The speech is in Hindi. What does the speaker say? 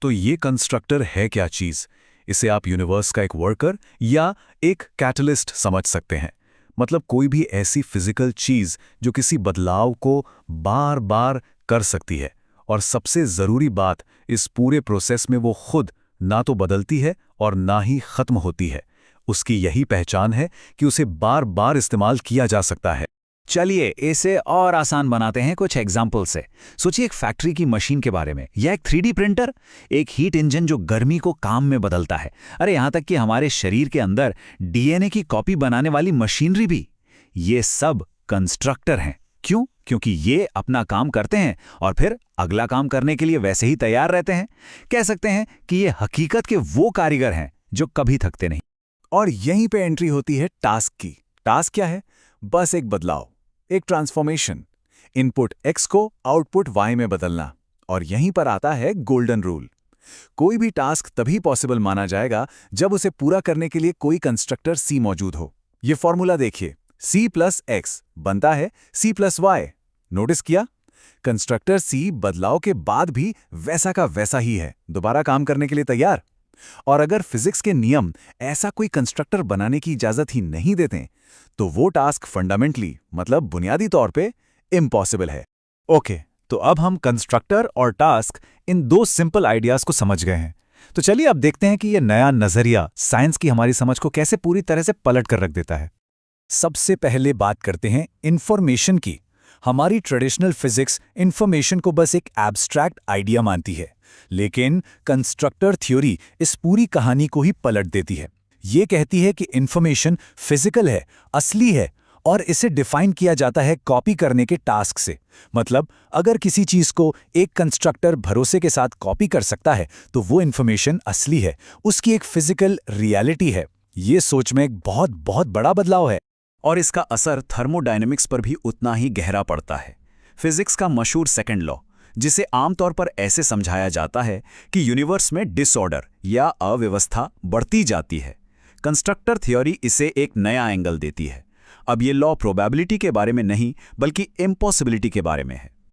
तो ये कंस्ट्रक्टर है क्या चीज? इसे आप यूनिवर्स का एक वर्कर या एक कैटलिस्ट समझ सकते हैं। मतलब कोई भी ऐसी फिजिकल चीज जो किसी बदलाव को बार बार कर सकती है। और सबसे ज़रूरी बात, इस पूरे प्रोसेस में वो खुद ना तो बदलती है और ना ही खत्म होती है। उसकी यही पहचान है कि उसे बार बार इस्तेमाल किया जा सकता है। चलिए इसे और आसान बनाते हैं कुछ एग्जाम्पल से। सोचिए एक फैक्ट्री की मशीन के बारे में, या एक 3D प्रिंटर, एक हीट इंजन जो गर्मी को काम में बदलता है। अरे यहाँ तक कि हमारे शरीर के अंदर DNA की कॉपी बनाने वाली मशीनरी भी। ये सब कंस्ट्रक्टर हैं। क्यों? क्योंकि ये अपना काम करते हैं और फिर अगला काम करने के लिए वैसे ही तैयार रहते हैं। कह सकते हैं कि ये हकीकत के वो कारीगर हैं जो कभी थकते नहीं। और यहीं पे एंट्री होती है टास्क की। टास्क क्या है? बस एक बदलाव, एक ट्रांसफॉर्मेशन। इनपुट X को आउटपुट Y में बदलना। और यहीं पर आता है गोल्डन रूल। कोई भी टास्क तभी पॉसिबल माना जाएगा जब उसे पूरा करने के लिए कोई कंस्ट्रक्टर C मौजूद हो। ये फॉर्मूला देखिए, C प्लस X बनता है C प्लस Y। नोटिस किया? कंस्ट्रक्टर C बदलाव के बाद भी वैसा का वैसा ही है, दोबारा काम करने के लिए तैयार। और अगर फिजिक्स के नियम ऐसा कोई कंस्ट्रक्टर बनाने की इजाजत ही नहीं देते, तो वो टास्क फंडामेंटली, मतलब बुनियादी तौर पे इम्पॉसिबल है। ओके, तो अब हम कंस्ट्रक्टर और टास्क, इन दो सिंपल आइडियाज को समझ गए हैं। तो चलिए अब देखते हैं कि ये नया नजरिया साइंस की हमारी समझ को कैसे पूरी तरह से पलट कर रख देता है। सबसे पहले बात करते हैं इंफॉर्मेशन की। हमारी ट्रेडिशनल फिजिक्स इंफॉर्मेशन को बस एक एब्स्ट्रैक्ट आइडिया मानती है, लेकिन कंस्ट्रक्टर थ्योरी इस पूरी कहानी को ही पलट देती है। ये कहती है कि इंफॉर्मेशन फिजिकल है, असली है, और इसे डिफाइन किया जाता है कॉपी करने के टास्क से। मतलब अगर किसी चीज को एक कंस्ट्रक्टर भरोसे के साथ कॉपी कर सकता है, तो वो इंफॉर्मेशन असली है, उसकी एक फिजिकल रियलिटी है। ये सोच में एक बहुत बहुत बड़ा बदलाव है। और इसका असर थर्मोडायनेमिक्स पर भी उतना ही गहरा पड़ता है। फिजिक्स का मशहूर सेकंड लॉ, जिसे आमतौर पर ऐसे समझाया जाता है कि यूनिवर्स में डिसऑर्डर या अव्यवस्था बढ़ती जाती है। कंस्ट्रक्टर थ्योरी इसे एक नया एंगल देती है। अब ये लॉ प्रोबेबिलिटी के बारे में नहीं, बल्कि इम्पॉसिबिलिटी के बारे में है।